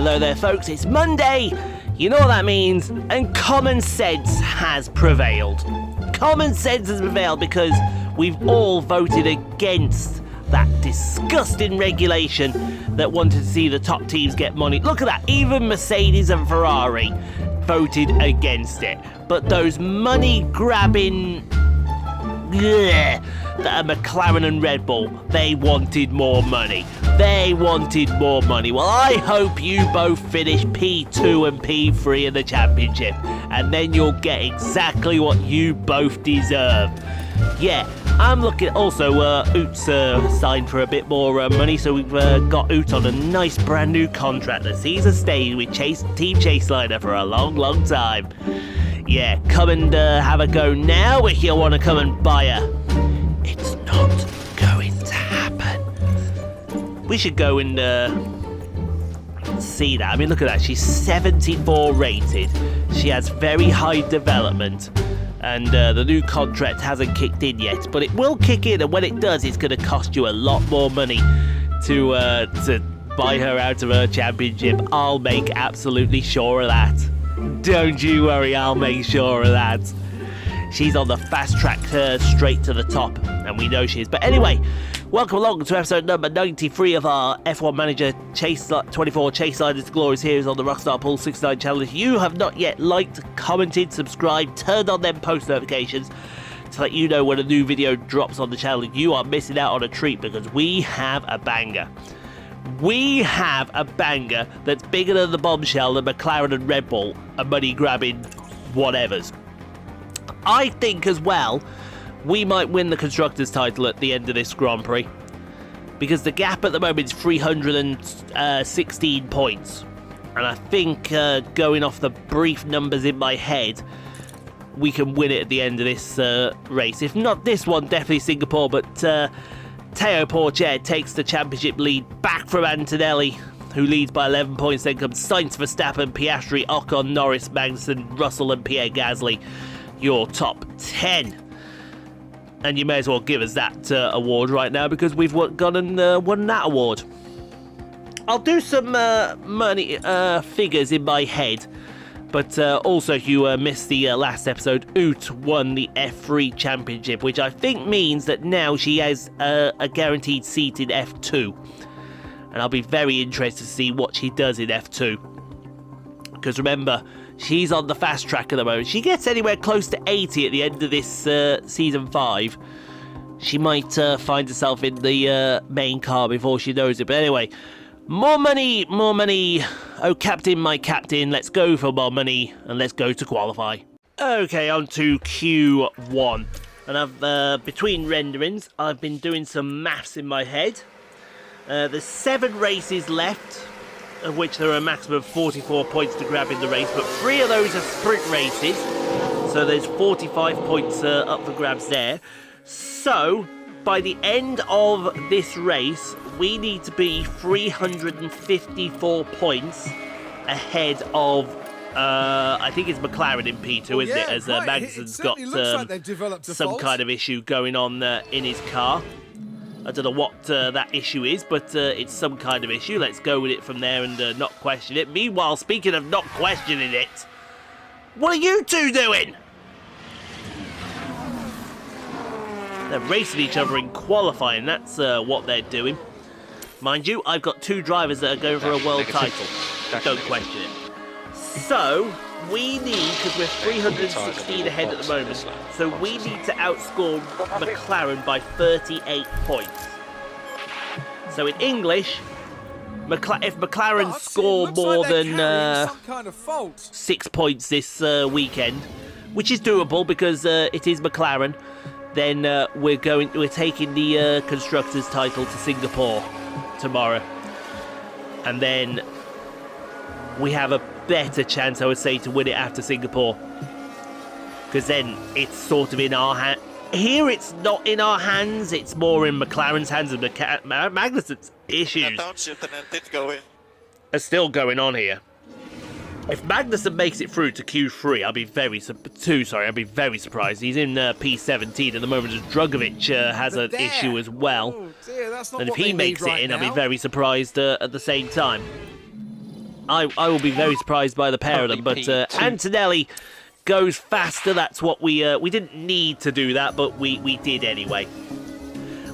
Hello there, folks, it's Monday. You know what that means, and common sense has prevailed. Common sense has prevailed because we've all voted against that disgusting regulation that wanted to see the top teams get money. Look at that, even Mercedes and Ferrari voted against it. But those money-grabbing... that McLaren and Red Bull, they wanted more money. They wanted more money. Well, I hope you both finish P2 and P3 in the championship, and then you'll get exactly what you both deserve. Yeah, I'm looking. Also, Oot's signed for a bit more money, so we've got Oot on a nice brand new contract that sees us stay with Team Chaseliner for a long, long time. Yeah, come and have a go now if you want to come and buy her. It's not going to happen. We should go and see that. I mean, look at that. She's 74 rated. She has very high development. And the new contract hasn't kicked in yet. But it will kick in. And when it does, it's going to cost you a lot more money to buy her out of her championship. I'll make absolutely sure of that. Don't you worry, I'll make sure of that. She's on the fast track straight to the top, and we know she is. But anyway, welcome along to episode number 93 of our F1 Manager 24 Chaseliners Glories here on the Rockstar Pool 69 channel. If you have not yet liked, commented, subscribed, turned on them post notifications to let you know when a new video drops on the channel, you are missing out on a treat because we have a banger. We have a banger that's bigger than the bombshell that McLaren and Red Bull are money-grabbing whatevers. I think as well, we might win the Constructors' title at the end of this Grand Prix. Because the gap at the moment is 316 points. And I think, going off the brief numbers in my head, we can win it at the end of this race. If not this one, definitely Singapore, but... Theo Pourchaire takes the championship lead back from Antonelli, who leads by 11 points. Then comes Sainz, Verstappen, Piastri, Ocon, Norris, Magnussen, Russell and Pierre Gasly. Your top 10. And you may as well give us that award right now because we've gone and won that award. I'll do some money figures in my head. But also, if you missed the last episode, Oot won the F3 Championship, which I think means that now she has a guaranteed seat in F2. And I'll be very interested to see what she does in F2. Because remember, she's on the fast track at the moment. She gets anywhere close to 80 at the end of this Season 5. She might find herself in the main car before she knows it. But anyway... More money, more money. Oh, captain, my captain, let's go for more money and let's go to qualify. Okay, on to Q1. And I've, between renderings, I've been doing some maths in my head. There's 7 races left, of which there are a maximum of 44 points to grab in the race, but 3 of those are sprint races. So there's 45 points up for grabs there. So, by the end of this race, we need to be 354 points ahead of, I think it's McLaren in P2, isn't it? As Magnussen's got some kind of issue going on in his car. I don't know what that issue is, but it's some kind of issue. Let's go with it from there and not question it. Meanwhile, speaking of not questioning it, what are you two doing? They're racing each other in qualifying. That's what they're doing. Mind you, I've got 2 drivers that are going for a world title. Don't question it. So, we need, because we're 316 ahead at the moment, so we need to outscore McLaren by 38 points. So in English, if McLaren score more than 6 points this weekend, which is doable because it is McLaren, then we're taking the Constructors' title to Singapore tomorrow, and then we have a better chance, I would say, to win it after Singapore, because then it's sort of in our hand. Here it's not in our hands, it's more in McLaren's hands, and Magnussen's issues are still going on here. If Magnussen makes it through to Q3, I'll be very surprised. He's in P17 at the moment, as Drugovic has an issue as well. And if he makes it in, I'll be very surprised at the same time. I will be very surprised by the pair of them. But Antonelli goes faster. That's what we didn't need to do that, but we did anyway.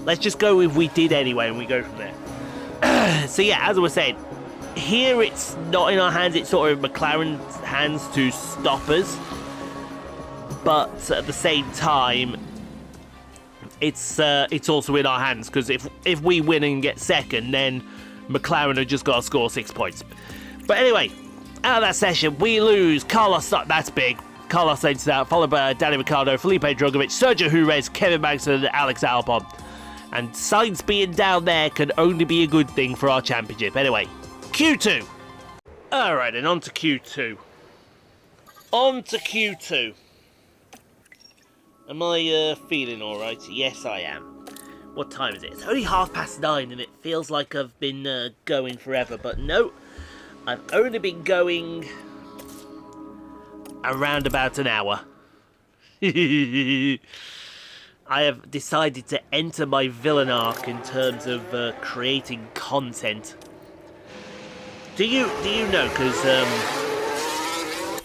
Let's just go with we did anyway, and we go from there. So yeah, as I was saying, here it's not in our hands. It's sort of McLaren's hands to stop us. But at the same time, it's also in our hands, because if we win and get second, then McLaren have just got to score 6 points. But anyway, out of that session, we lose. Carlos, that's big. Carlos Sainz out, followed by Danny Ricciardo, Felipe Drugovich, Sergio Jerez, Kevin Magnussen, and Alex Albon. And Sainz being down there can only be a good thing for our championship. Anyway, Q2. Alright, then on to Q2. On to Q2. Am I feeling alright? Yes, I am. What time is it? It's only 9:30 and it feels like I've been going forever. But no, I've only been going around about an hour. I have decided to enter my villain arc in terms of creating content. Do you know? Because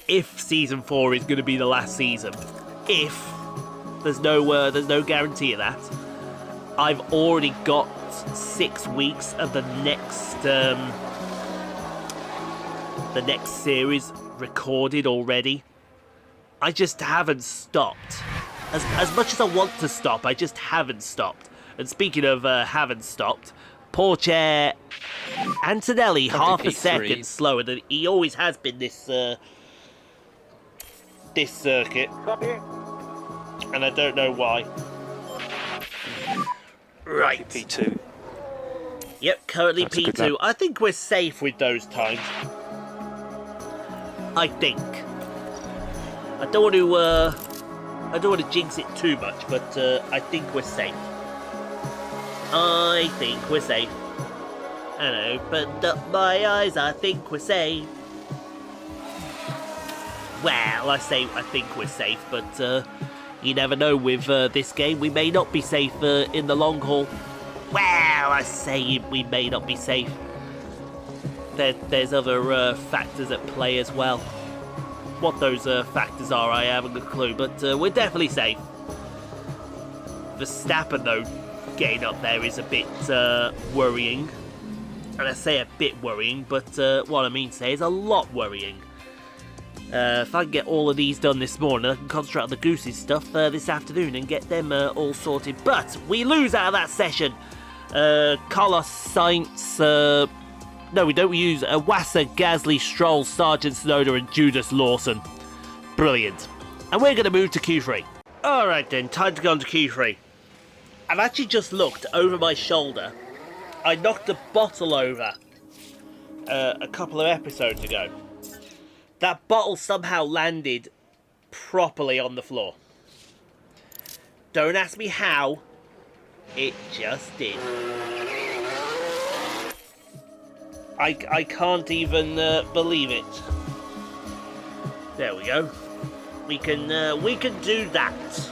if season 4 is going to be the last season, if there's no guarantee of that, I've already got 6 weeks of the next series recorded already. I just haven't stopped. As much as I want to stop, I just haven't stopped. And speaking of haven't stopped, Pourchaire, Antonelli half a second slower than he always has been this circuit. And I don't know why. Right. P2. Yep, currently that's P2. I think we're safe with those times. I think. I don't want to jinx it too much, but I think we're safe. I think we're safe. And I opened up my eyes, I think we're safe. Well, I think we're safe, but you never know with this game. We may not be safe in the long haul. Well, I say we may not be safe. There's other factors at play as well. What those factors are, I haven't a clue, but we're definitely safe. Verstappen, though, getting up there is a bit worrying. And I say a bit worrying, but what I mean to say is a lot worrying. If I can get all of these done this morning, I can concentrate on the Goosey stuff this afternoon and get them all sorted. But we lose out of that session. Carlos Sainz, no, we don't use Wasser, Gasly, Stroll, Sargent, Tsunoda, and Judas Lawson. Brilliant. And we're going to move to Q3. Alright then, time to go on to Q3. I've actually just looked over my shoulder. I knocked a bottle over a couple of episodes ago. That bottle somehow landed properly on the floor. Don't ask me how. It just did. I can't even believe it. There we go. We can do that.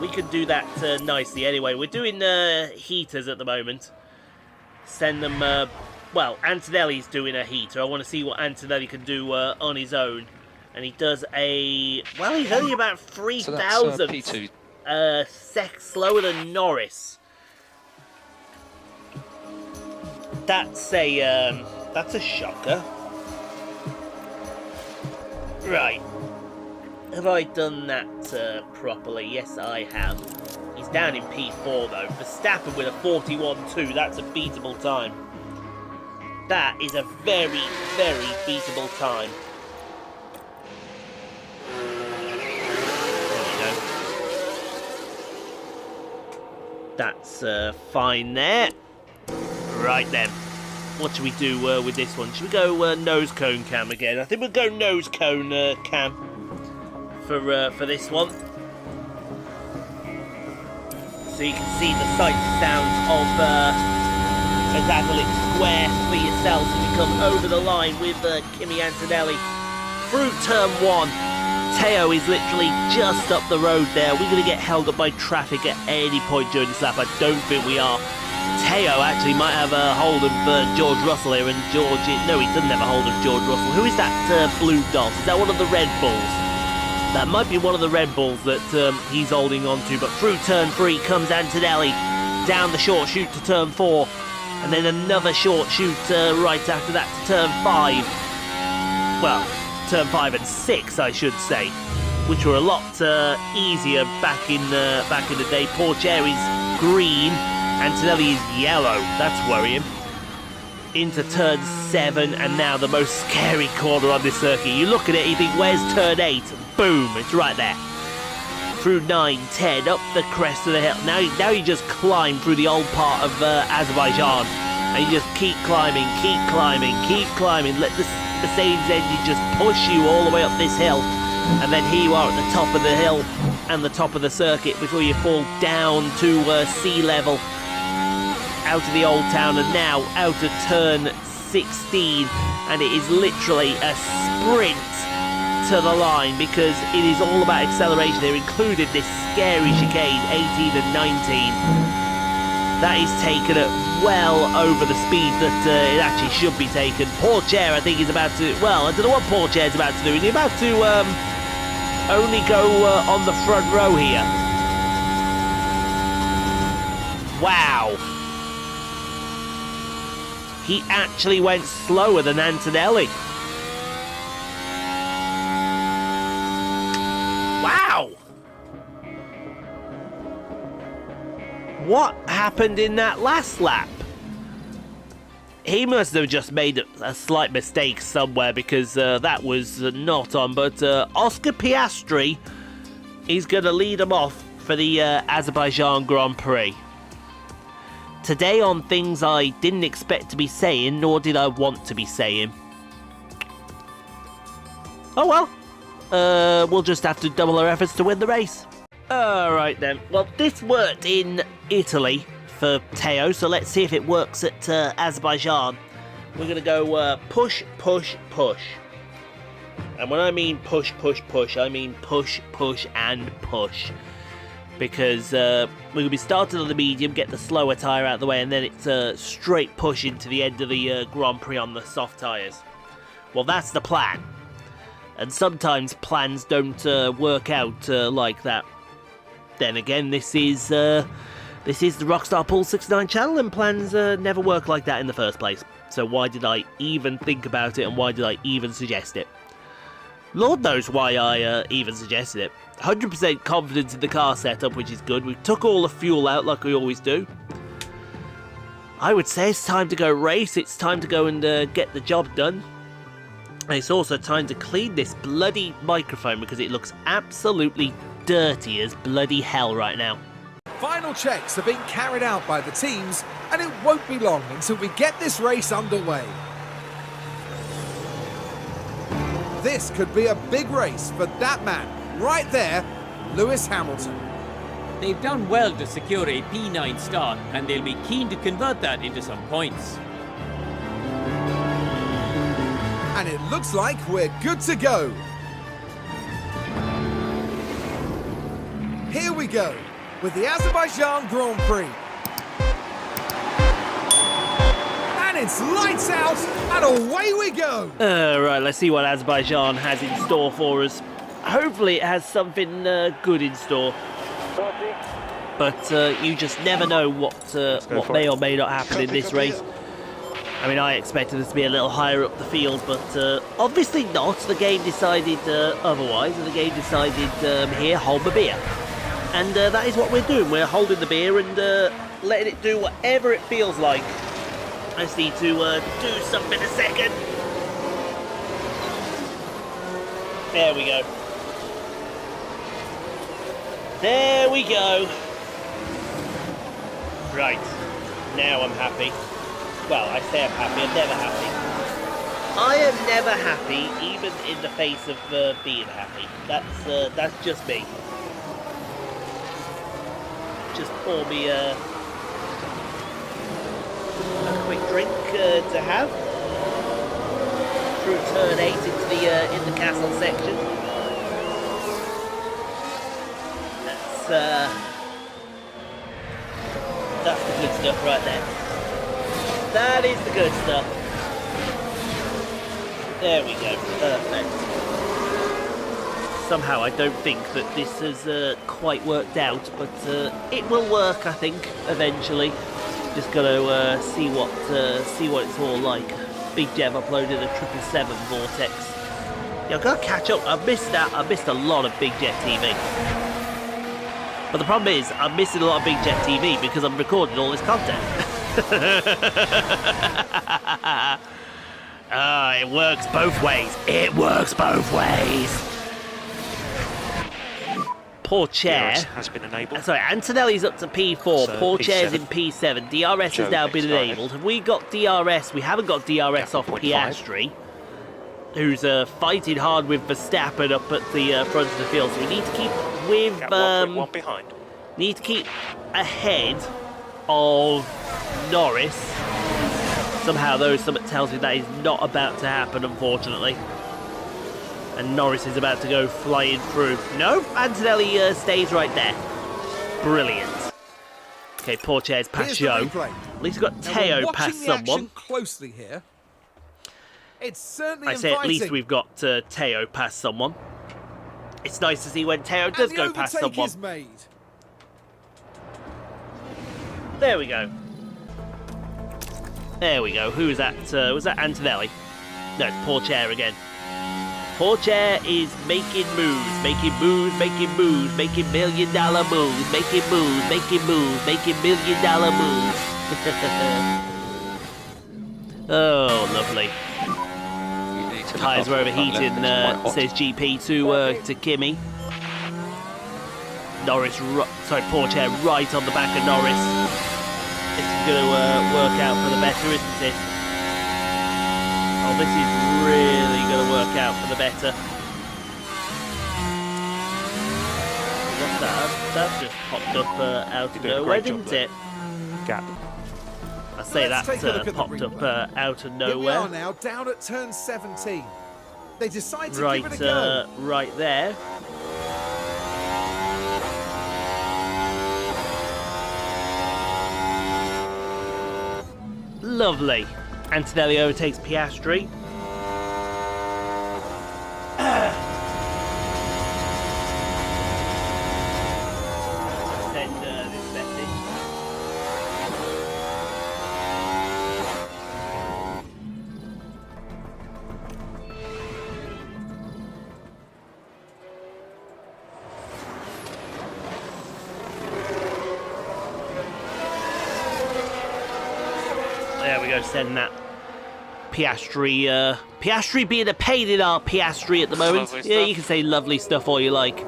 We can do that nicely. Anyway, we're doing heaters at the moment. Send them. Well, Antonelli's doing a heater. I want to see what Antonelli can do on his own. And he does a... Well, he's only about 3,000 sec slower than Norris. That's a shocker. Right. Have I done that properly? Yes, I have. He's down in P4 though. Verstappen with a 41.2. That's a beatable time. That is a very, very beatable time. There we go. That's fine there. Right then. What should we do with this one? Should we go nose cone cam again? I think we'll go nose cone cam for this one. So you can see the sights and sounds of Azazelic Square for yourselves as we come over the line with Kimi Antonelli through turn 1. Theo is literally just up the road there. We're going to get held up by traffic at any point during this lap. I don't think we are. Theo actually might have a hold of George Russell here, and George... No, he doesn't have a hold of George Russell. Who is that blue dot? Is that one of the Red Bulls? That might be one of the Red Bulls that he's holding on to, but through turn 3 comes Antonelli, down the short chute to turn 4, and then another short chute right after that to turn 5. Well, turn 5 and 6, I should say, which were a lot easier back in the day. Pourchaire is green, Antonelli is yellow. That's worrying. Into turn 7, and now the most scary corner on this circuit. You look at it, you think, where's turn 8? Boom, it's right there. Through 9, 10, up the crest of the hill. Now you just climb through the old part of Azerbaijan, and you just keep climbing, keep climbing, keep climbing. Let the Mercedes engine just push you all the way up this hill, and then here you are at the top of the hill and the top of the circuit before you fall down to sea level, out of the old town, and now out of turn 16, and it is literally a sprint to the line, because it is all about acceleration here, including this scary chicane, 18 and 19. That is taken at well over the speed that it actually should be taken. Pourchaire, I think, is about to... Well, I don't know what Pourchaire's about to do. Is he about to only go on the front row here? Wow. He actually went slower than Antonelli. Wow! What happened in that last lap? He must have just made a slight mistake somewhere, because that was not on. But Oscar Piastri is going to lead him off for the Azerbaijan Grand Prix. Today on things I didn't expect to be saying, nor did I want to be saying. Oh well. We'll just have to double our efforts to win the race. Alright then. Well, this worked in Italy for Theo, so let's see if it works at Azerbaijan. We're going to go push, push, push. And when I mean push, push, push, I mean push, push, and push. Because we're going to be starting on the medium, get the slower tyre out of the way, and then it's a straight push into the end of the Grand Prix on the soft tyres. Well, that's the plan. And sometimes plans don't work out like that. Then again, this is the Rockstar Pool 69 channel, and plans never work like that in the first place. So why did I even think about it, and why did I even suggest it? Lord knows why I even suggested it. 100% confidence in the car setup, which is good. We took all the fuel out like we always do. I would say it's time to go race. It's time to go and get the job done. And it's also time to clean this bloody microphone, because it looks absolutely dirty as bloody hell right now. Final checks are being carried out by the teams, and it won't be long until we get this race underway. This could be a big race for that man right there, Lewis Hamilton. They've done well to secure a P9 start, and they'll be keen to convert that into some points. And it looks like we're good to go. Here we go with the Azerbaijan Grand Prix. And it's lights out, and away we go. Right, let's see what Azerbaijan has in store for us. Hopefully it has something good in store. But you just never know what may or may not happen in this race. I mean, I expected us to be a little higher up the field, but obviously not. The game decided otherwise, and the game decided here, hold the beer. And that is what we're doing. We're holding the beer and letting it do whatever it feels like. I just need to do something a second. There we go. There we go. Right. Now I'm happy. Well, I say I'm happy, I'm never happy. I am never happy, even in the face of being happy. That's just me. Just pour me a quick drink to have. Through turn 8 into the in the castle section. That's the good stuff right there. That is the good stuff. There we go. Perfect. Somehow I don't think that this has quite worked out, but it will work, I think, eventually. Just got to see what it's all like. Big Dev uploaded a 777 Vortex. Yeah, I've got to catch up. I've missed that. I've missed a lot of Big Jet TV. But the problem is, I'm missing a lot of Big Jet TV because I'm recording all this content. It works both ways. It works both ways. Pourchaire has been enabled. Sorry, Antonelli's up to P4. So Pourchaire's P7. in P7. DRS has now been started. enabled. Have we got DRS? We haven't got DRS off 0.5. Piastri, who's fighting hard with Verstappen up at the front of the field. So we need to keep with Gap 1.1 behind. need to keep ahead of Norris. Somehow, though, something tells me that is not about to happen, unfortunately. And Norris is about to go flying through. No, Antonelli stays right there. Brilliant. Okay, Pourchaire's past Here's the Joe. replay. At least we've got Now, Theo we're past watching the someone. action closely here. It's certainly I say at least inviting. we've got Theo past someone. It's nice to see when Theo And does the go past overtake someone. is made. There we go. There we go. Who was that? Was that Antonelli? No, it's Pourchaire again. Pourchaire is making moves, making moves, making moves, making $1 million moves, making moves, making moves, making $1 million moves. Oh, lovely. Tyres were overheating, says GP to Kimi. Norris, Pourchaire right on the back of Norris. This is going to work out for the better, isn't it? Oh, this is really going to work out for the better. What's that? That just popped up out of nowhere, didn't it? Gap. I say Let's that take a look at the popped up replay. out of Here we are nowhere. now, down at turn 17. They decide to Right, give it a go. right there. Lovely. Antonelli overtakes Piastri. Send this message. There we go, send that. Piastri, Piastri being a pain in our Piastri at the moment. Lovely Yeah, stuff. you can say lovely stuff all you like.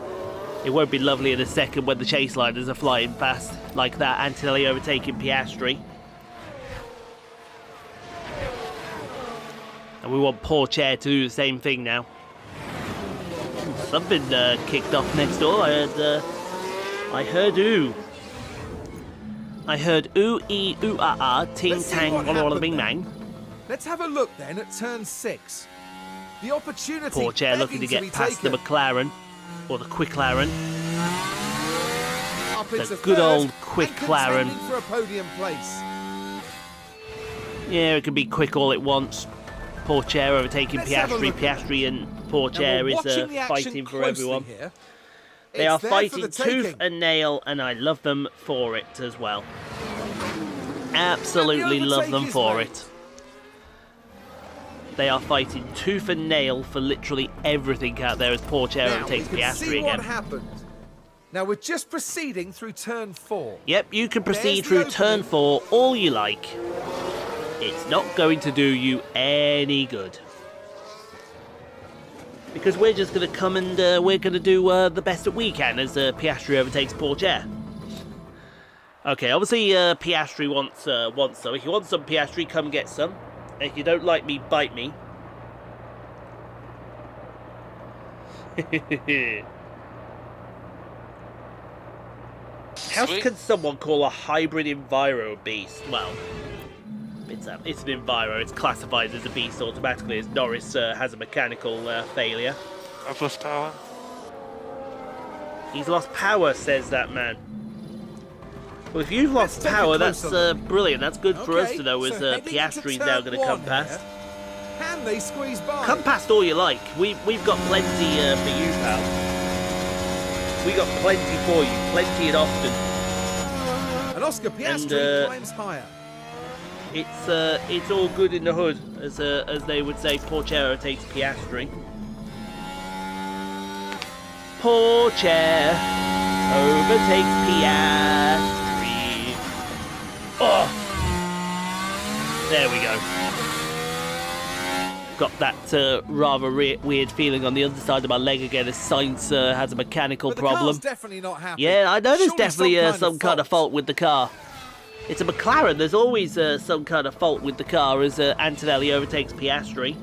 It won't be lovely in a second when the Chaseliners are flying past like that. Antonelli overtaking Piastri. And we want Pourchaire to do the same thing now. Something kicked off next door. I heard ooh. I heard ooh, ee, ooh, ah, ah, ting, Let's see tang, what walla, walla, happened bing, then. bang. Let's have a look then at turn 6. The opportunity Pourchaire looking to begging get past the taken. McLaren, or the Quicklaren. Up the into good third old and Quicklaren. contending for a podium place. Yeah, it can be quick all it wants. Pourchaire overtaking Let's have a Piastri. look at Piastri and Now, Pourchaire we're is watching the action fighting for closely everyone. here. They It's are there for fighting the tooth taking. and nail, and I love them for it as well. And Absolutely the love overtake them is for made. it. They are fighting tooth and nail for literally everything out there as Pourchaire Now we overtakes can Piastri see what again. happened. Now we're just proceeding through turn 4. Yep, you can proceed There's through the turn opening. 4 all you like. It's not going to do you any good. Because we're just going to come and we're going to do the best that we can as Piastri overtakes Pourchaire. Okay, obviously Piastri wants some. If you want some Piastri, come get some. If you don't like me, bite me. How Sweet. can someone call a hybrid Enviro a beast? Well, it's an Enviro. It's classified as a beast automatically as Norris has a mechanical failure. I've lost power. He's lost power, says that man. Well, if you've lost Let's take a power, that's closer look. brilliant. That's good for us Okay, to know as so heading into Piastri's turn now going to come one past. here. Can they squeeze by? Come past all you like. We've got plenty for you, pal. We got plenty for you, plenty and often. And Oscar Piastri And, climbs higher. It's all good in the hood, as they would say. Pourchaire takes Piastri. Pourchaire overtakes Piastri. Oh, there we go. Got that rather weird feeling on the underside of my leg again as Sainz has a mechanical But the problem. car's definitely not happy. Yeah, I know there's Surely definitely some kind of fault with the car. It's a McLaren, there's always some kind of fault with the car as Antonelli overtakes Piastri.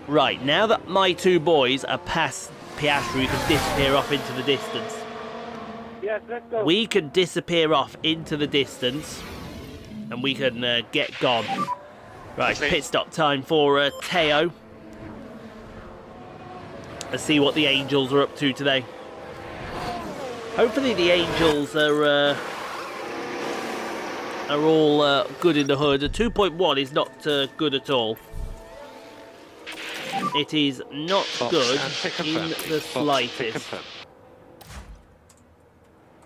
Right, now that my two boys are past Piastri, we can disappear off into the distance. Yes, let's go. We can disappear off into the distance and we can get gone. Right, it's pit stop time for Theo. Let's see what the Angels are up to today. Hopefully the Angels are all good in the hood. A 2.1 is not good at all. It is not good in the slightest.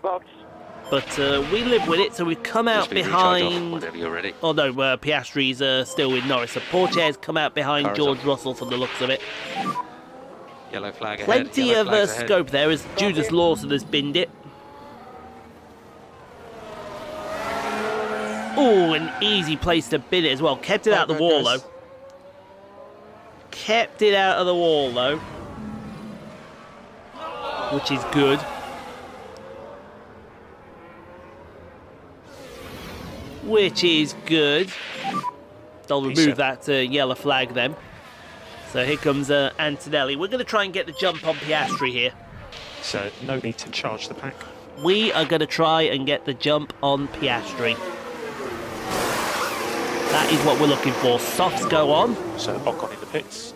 Box. But we live with it, so we've come out behind... Whenever you're ready. Oh no, Piastri's still with Norris. So Pourchaire's come out behind Cars George off. Russell from the looks of it. Yellow flag ahead. Plenty yellow of flags ahead. scope there as Judas Lawson has binned it. Oh, an easy place to bin it as well. Kept it out of the wall though. Kept it out of the wall though. Which is good. Which is good. They'll remove that yellow flag then. So here comes Antonelli. We're going to try and get the jump on Piastri here. So no need to charge the pack. We are going to try and get the jump on Piastri. That is what we're looking for. Softs go on. So Ocon in the pits.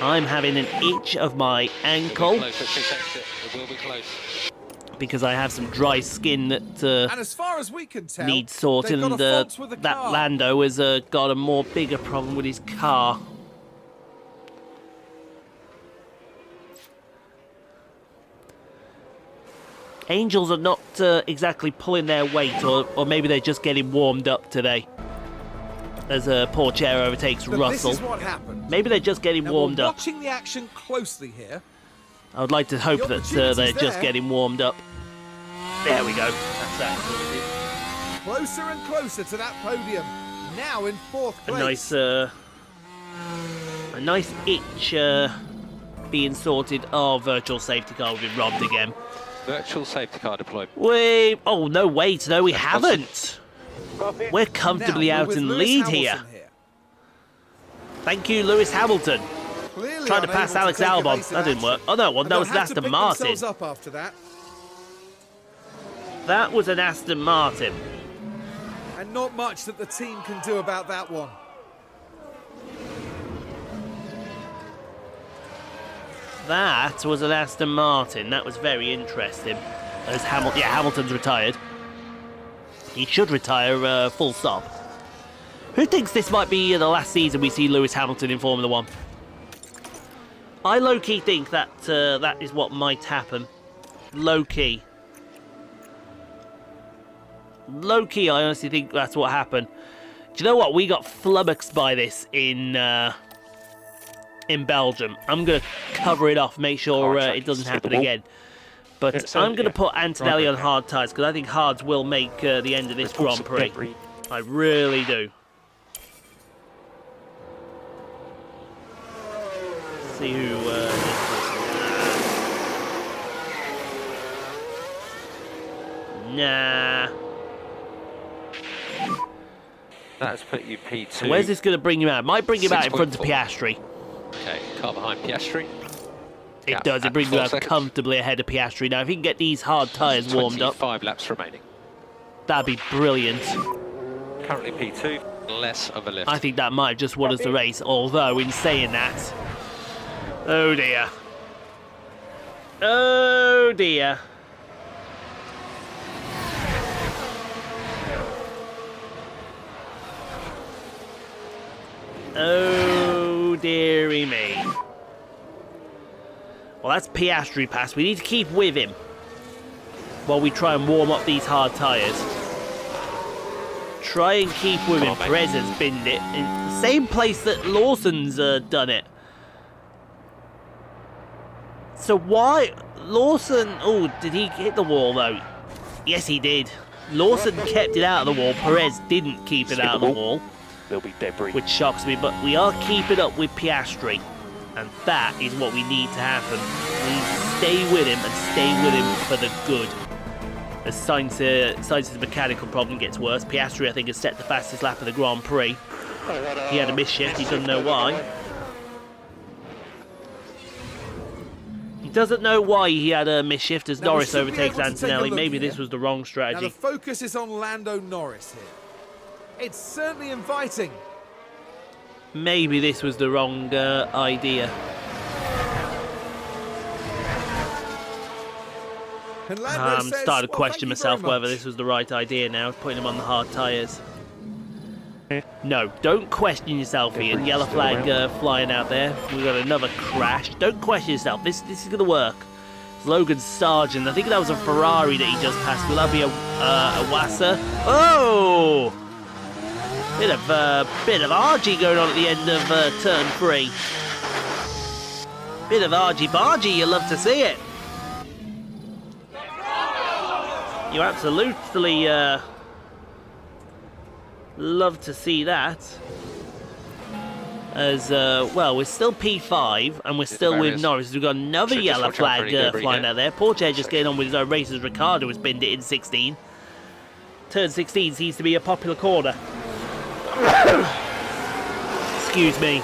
I'm having an itch of my ankle Close at this exit. It will be close. because I have some dry skin that And as far as we can tell, needs sorting, they've and got a fault with the that car. Lando has got a more bigger problem with his car. Angels are not exactly pulling their weight, or maybe they're just getting warmed up today. As Pourchaire overtakes But Russell. This is what happened. Maybe they're just getting Now, warmed we're up. watching the action closely here. I would like to hope The that opportunity's they're just there. getting warmed up. There we go. That's that. Closer and closer to that podium. Now in fourth A place. nice itch being sorted. Oh, virtual safety car will be robbed again. Virtual safety car deployed. Oh no, wait, no, we haven't. Copy. We're comfortably Now we're out with in Lewis lead Hamilton here. Thank you, Lewis Hamilton. Clearly Trying to unable pass Alex take Albon. evasive That didn't action. work. Oh no, well, And that they'll was an have to Aston pick Martin. themselves up after that. That was an Aston Martin. And not much that the team can do about that one. That was an Aston Martin. That was very interesting. As Hamilton's retired. He should retire full stop. Who thinks this might be the last season we see Lewis Hamilton in Formula One? I low-key think that that is what might happen. Low-key. Low-key, I honestly think that's what happened. Do you know what? We got flummoxed by this in Belgium. I'm going to cover it off, make sure it doesn't happen again. But It's, I'm going to yeah. put Antonelli Right, on okay. hard tyres because I think hards will make the end of this Reports Grand of Prix. debris. I really do. See who. Nah. That has put you P2. Where's this going to bring you out? Might bring him out in front of 6.4. Piastri. Okay, car behind Piastri. It Gap does. It at brings you 4 out seconds. comfortably ahead of Piastri. Now, if he can get these hard tyres warmed up, 25 laps remaining. that'd be brilliant. Currently P2. Less of a lift. I think that might have just won us the race. Although, in saying that, oh dear. Oh dear. Oh dearie me. Well, that's Piastri pass. We need to keep with him while we try and warm up these hard tyres. Try and keep with him. Perez has binned it in the same place that Lawson's done it. So why... Lawson... Oh, did he hit the wall though? Yes, he did. Lawson kept it out of the wall. Perez didn't keep it out of the wall. There'll be debris. Which shocks me, but we are keeping up with Piastri. And that is what we need to happen. We need to stay with him and stay with him for the good. As Sainz's mechanical problem gets worse, Piastri, I think, has set the fastest lap of the Grand Prix. He had a misshift, he doesn't know why. He doesn't know why he had a misshift as Norris overtakes Antonelli. Maybe this was the wrong strategy. Now the focus is on Lando Norris here. It's certainly inviting. Maybe this was the wrong idea. And Lando I'm says, starting to well, question thank you myself very whether much. this was the right idea now, putting him on the hard tyres. No, don't question yourself, Ian. Yellow flag flying out there. We've got another crash. Don't question yourself. This is going to work. It's Logan Sargent. I think that was a Ferrari that he just passed. Will that be a Wassa? Oh! Bit of argy going on at the end of turn 3. Bit of argy-bargy. You love to see it. You absolutely love to see that. As well, we're still P5 and we're still with Norris. We've got another Should yellow just watch out for flag any flying debris out there. Pourchaire just getting on with his own races. Ricciardo has binned it in 16. Turn 16 seems to be a popular corner. Excuse me.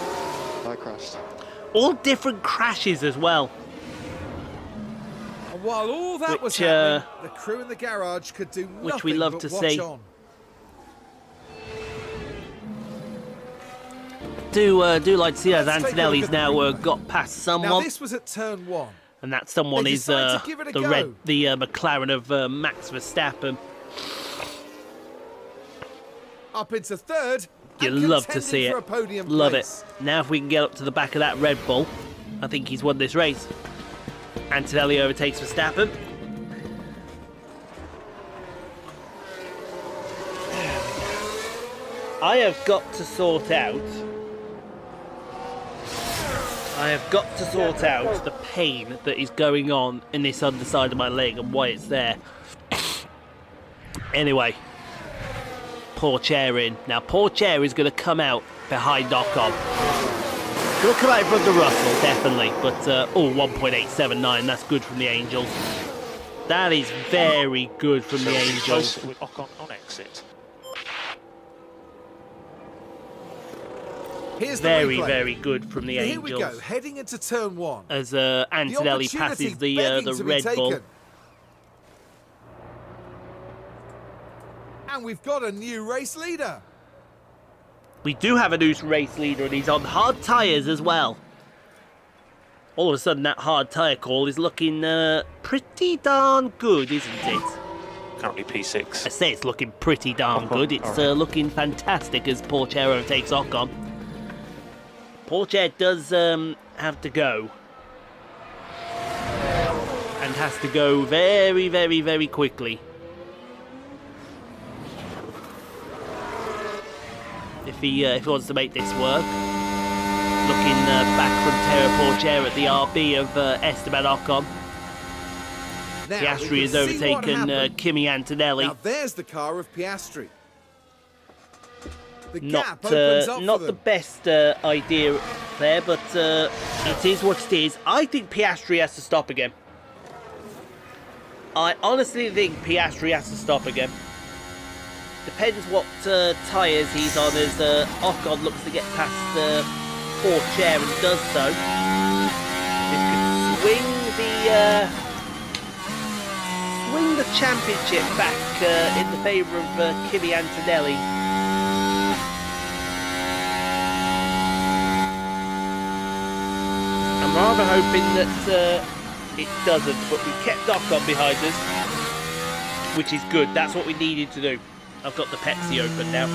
I crashed. All different crashes as well. And while all that was Which, happening, the crew in the garage could do nothing which we love but to watch see. on. Do like to see as Let's take a look Antonelli's at the now replay. got past Now someone. this was at turn 1. And that someone They is decide to give it a the go. McLaren of Max Verstappen. Up into third. You and love to contending see for it. a podium Love place. it. Now if we can get up to the back of that Red Bull, I think he's won this race. Antonelli overtakes Verstappen. I have got to sort out the pain that is going on in this underside of my leg and why it's there. Anyway, Pourchaire in. Now Pourchaire is going to come out behind Ocon. Going to come out in front of Russell, definitely. But, 1.879, that's good from the Angels. That is very good from the Angels. With Ocon on exit. Here's the Very, replay. very good from the Here we go, Angels. heading into turn 1. As Antonelli passes the begging to be Red Bull. taken. And we've got a new race leader. We do have a new race leader and he's on hard tyres as well. All of a sudden that hard tyre call is looking pretty darn good, isn't it? Currently P6. I say it's looking pretty darn Ocon, good. It's alright. looking fantastic as Pourchaire overtakes Ocon. Pourchaire does have to go. And has to go very, very, very quickly. If he wants to make this work. Looking back from Theo Pourchaire at the RB of Esteban Ocon. Now, Piastri we has can see what overtaken happened. Kimi Antonelli. Now there's the car of Piastri. The gap Not opens up not for the them. best idea there, but it is what it is. I think Piastri has to stop again. I honestly think Piastri has to stop again. Depends what tyres he's on as Ocon looks to get past Pourchaire and does so. This could swing the championship back in the favour of Kimi Antonelli. I'm rather hoping that it doesn't, but we kept Ocon behind us, which is good. That's what we needed to do. I've got the Pepsi open now.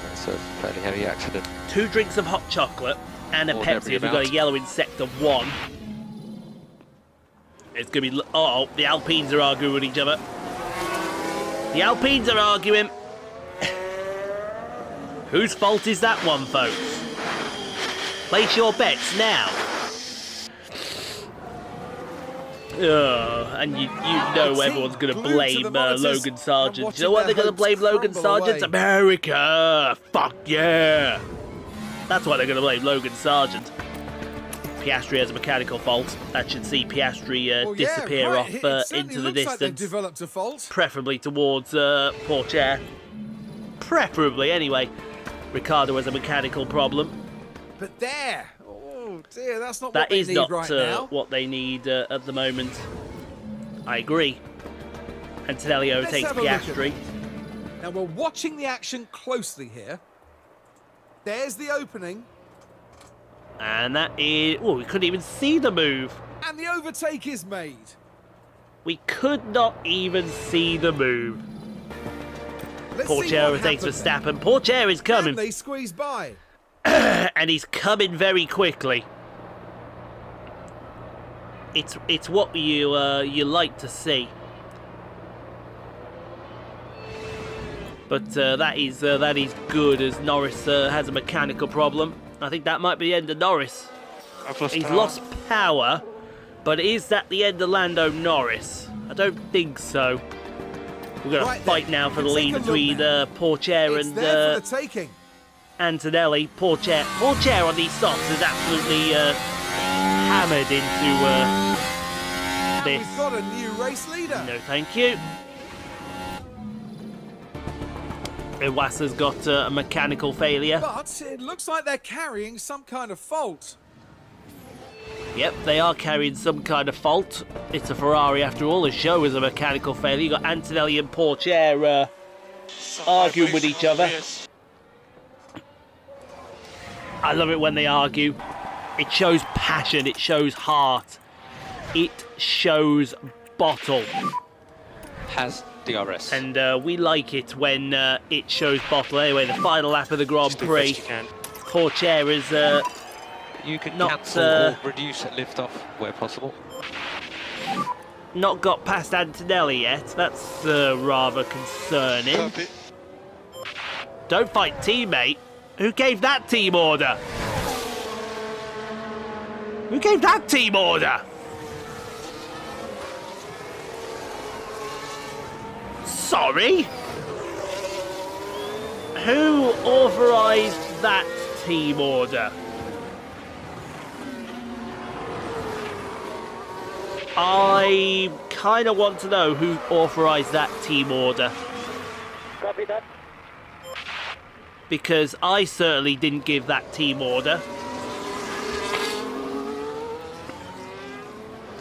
That's a fairly heavy accident. 2 drinks of hot chocolate and a Or Pepsi. whatever We've got a amount. yellow in sector 1. It's going to be... Oh, the Alpines are arguing with each other. The Alpines are arguing. Whose fault is that one, folks? Place your bets now. And you know everyone's going to blame Logan Sargent. Do you know what they're going to blame Logan Sargent? America! Fuck yeah! That's why they're going to blame Logan Sargent. Piastri has a mechanical fault. That should see Piastri disappear off into the distance. Like developed a fault. Preferably towards Pourchaire. Preferably, anyway. Ricardo has a mechanical problem. But there! Oh dear, that's not That what they is need not right now. what they need at the moment. I agree. Antonelli Let's overtakes have a look at Piastri. Now we're watching the action closely here. There's the opening. And that is... Oh, we couldn't even see the move. And the overtake is made. We could not even see the move. Let's see Pourchaire what overtakes happened Verstappen. Pourchaire is there. coming. And they squeeze by. And he's coming very quickly. It's what you like to see. But that is good, as Norris has a mechanical problem. I think that might be the end of Norris. I've lost He's power. lost power, but is that the end of Lando Norris? I don't think so. We're going Right to fight then, now for the take lead a look between now. Pourchaire It's and there for the taking. Antonelli. Pourchaire on these softs is absolutely hammered into this. We've got a new race leader. No, thank you. Iwasa's got a mechanical failure. But it looks like they're carrying some kind of fault. Yep, they are carrying some kind of fault. It's a Ferrari after all. The show is a mechanical failure. You got Antonelli and Pourchaire arguing with each other. I love it when they argue. It shows passion. It shows heart. It shows bottle. Has DRS. And we like it when it shows bottle. Anyway, the final lap of the Grand Just do the best Prix. you can. Pourchaire is You can not, cancel or reduce at liftoff where possible. not got past Antonelli yet. That's rather concerning. Don't fight, teammate. Who gave that team order? Who gave that team order? Sorry? Who authorised that team order? I kind of want to know who authorised that team order. Copy that. Because I certainly didn't give that team order.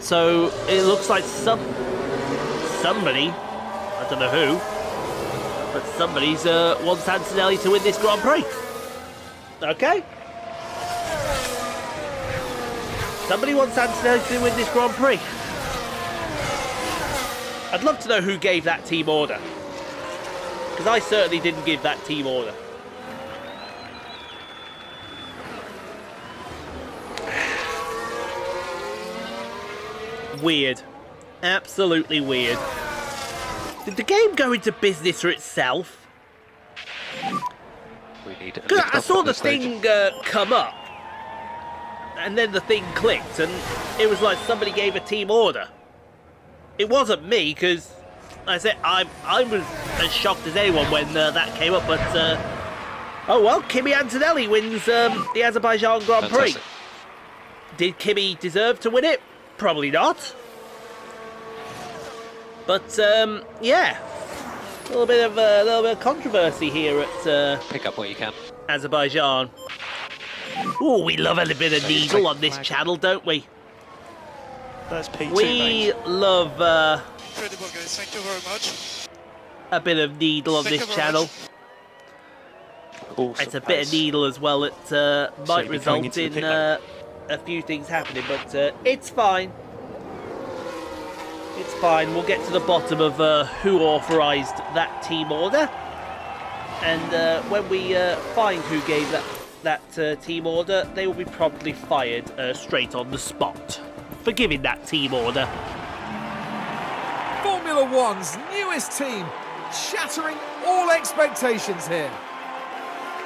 So it looks like somebody, I don't know who, but somebody's wants Antonelli to win this Grand Prix. Okay. Somebody wants Antonelli to win this Grand Prix. I'd love to know who gave that team order. Because I certainly didn't give that team order. Weird. Absolutely weird. Did the game go into business for itself? We need a 'Cause I liftoff saw at the this stage. thing come up. And then the thing clicked and it was like somebody gave a team order. It wasn't me, because I said I was as shocked as anyone when that came up, but oh well, Kimi Antonelli wins the Azerbaijan Grand Prix. Fantastic. Did Kimi deserve to win it? Probably not. But yeah, a little bit of controversy here at Pick up what you can. Azerbaijan. Oh, we love a bit of needle on this channel, don't we? That's P2, We mate. love Incredible, guys. Thank you very much. a bit of needle on Thank this you very channel. Awesome It's a bit of pace. needle as well. It So might you'll be going result into the in pit lane? a few things happening, but it's fine. It's fine. We'll get to the bottom of who authorised that team order. And when we find who gave that team order, they will be promptly fired straight on the spot for giving that team order. Formula One's newest team, shattering all expectations here.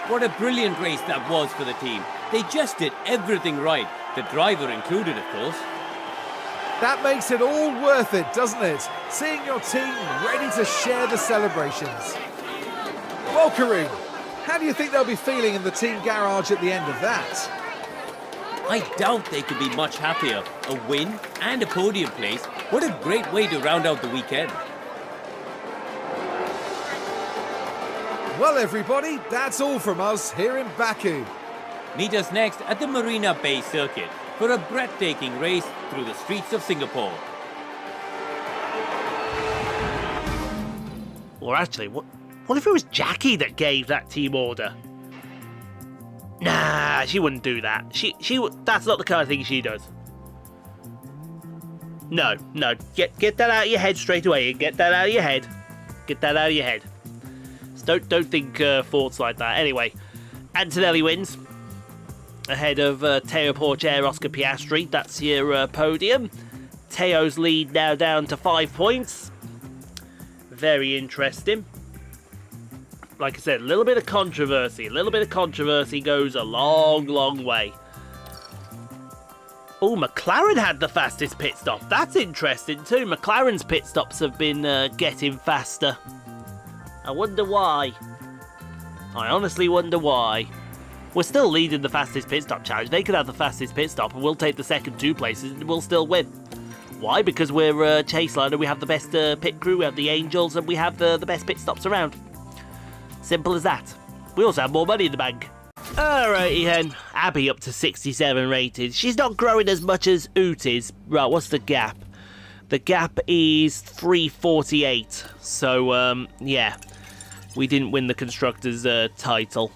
What a brilliant race that was for the team. They just did everything right, the driver included, of course. That makes it all worth it, doesn't it? Seeing your team ready to share the celebrations. Well, Karoon, how do you think they'll be feeling in the team garage at the end of that? I doubt they could be much happier. A win and a podium place. What a great way to round out the weekend. Well, everybody, that's all from us here in Baku. Meet us next at the Marina Bay Circuit for a breathtaking race through the streets of Singapore. Or actually, what if it was Jackie that gave that team order? Nah, she wouldn't do that. That's not the kind of thing she does. No. Get that out of your head straight away. Get that out of your head. Get that out of your head. So don't think thoughts like that. Anyway, Antonelli wins ahead of Theo Pourchaire, Oscar Piastri. That's your podium. Theo's lead now down to 5 points. Very interesting. Like I said, a little bit of controversy. A little bit of controversy goes a long, long way. Oh, McLaren had the fastest pit stop. That's interesting too. McLaren's pit stops have been getting faster. I wonder why. I honestly wonder why. We're still leading the fastest pit stop challenge. They could have the fastest pit stop and we'll take the second 2 places and we'll still win. Why? Because we're Chaseliner, we have the best pit crew, we have the Angels, and we have the best pit stops around. Simple as that. We also have more money in the bank. Alrighty then. Abby up to 67 rated. She's not growing as much as Oot is. Right, what's the gap? The gap is 348. So, yeah. We didn't win the Constructors' title,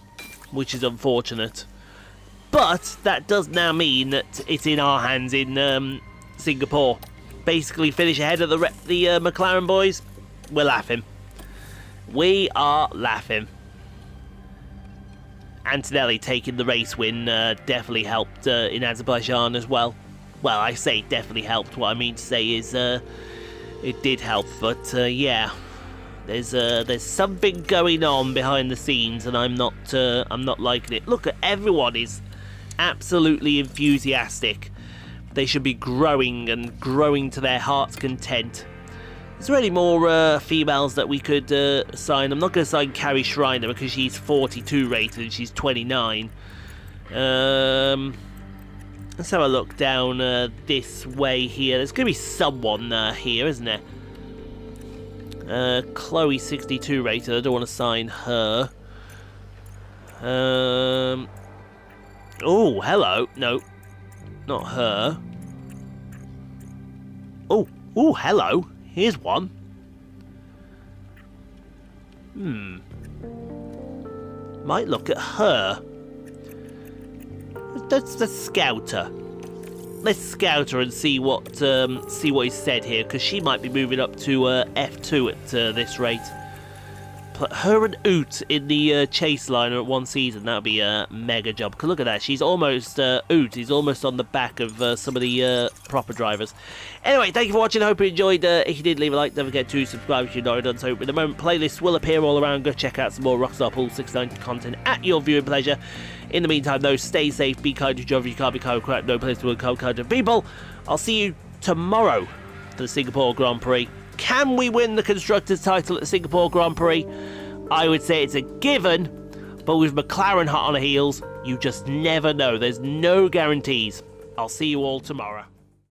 which is unfortunate. But that does now mean that it's in our hands in Singapore. Basically finish ahead of the McLaren boys. We're laughing. We are laughing. Antonelli taking the race win definitely helped in Azerbaijan as well. Well, I say definitely helped. What I mean to say is it did help, but yeah, there's something going on behind the scenes, and I'm not liking it. Look, everyone is absolutely enthusiastic. They should be growing and growing to their heart's content. Is there any more females that we could sign? I'm not going to sign Carrie Schreiner because she's 42 rated and she's 29. Let's have a look down this way here. There's going to be someone here, isn't there? Chloe 62 rated. I don't want to sign her. Oh, hello. No, not her. Oh, hello. Here's one. Might look at her. Let's scout her. Let's scout her and see what is said here, because she might be moving up to F2 at this rate. Put her and Oot in the Chaseliner at one season. That would be a mega job. Because look at that. She's almost, Oot is almost on the back of some of the proper drivers. Anyway, thank you for watching. I hope you enjoyed. If you did, leave a like. Don't forget to subscribe if you've not done so. In a moment, playlists will appear all around. Go check out some more Rockstar Pool 690 content at your viewing pleasure. In the meantime, though, stay safe. Be kind to each other. You can't be kind of crap. No place to be kind to people. I'll see you tomorrow for the Singapore Grand Prix. Can we win the Constructors' title at the Singapore Grand Prix? I would say it's a given, but with McLaren hot on the heels, you just never know. There's no guarantees. I'll see you all tomorrow.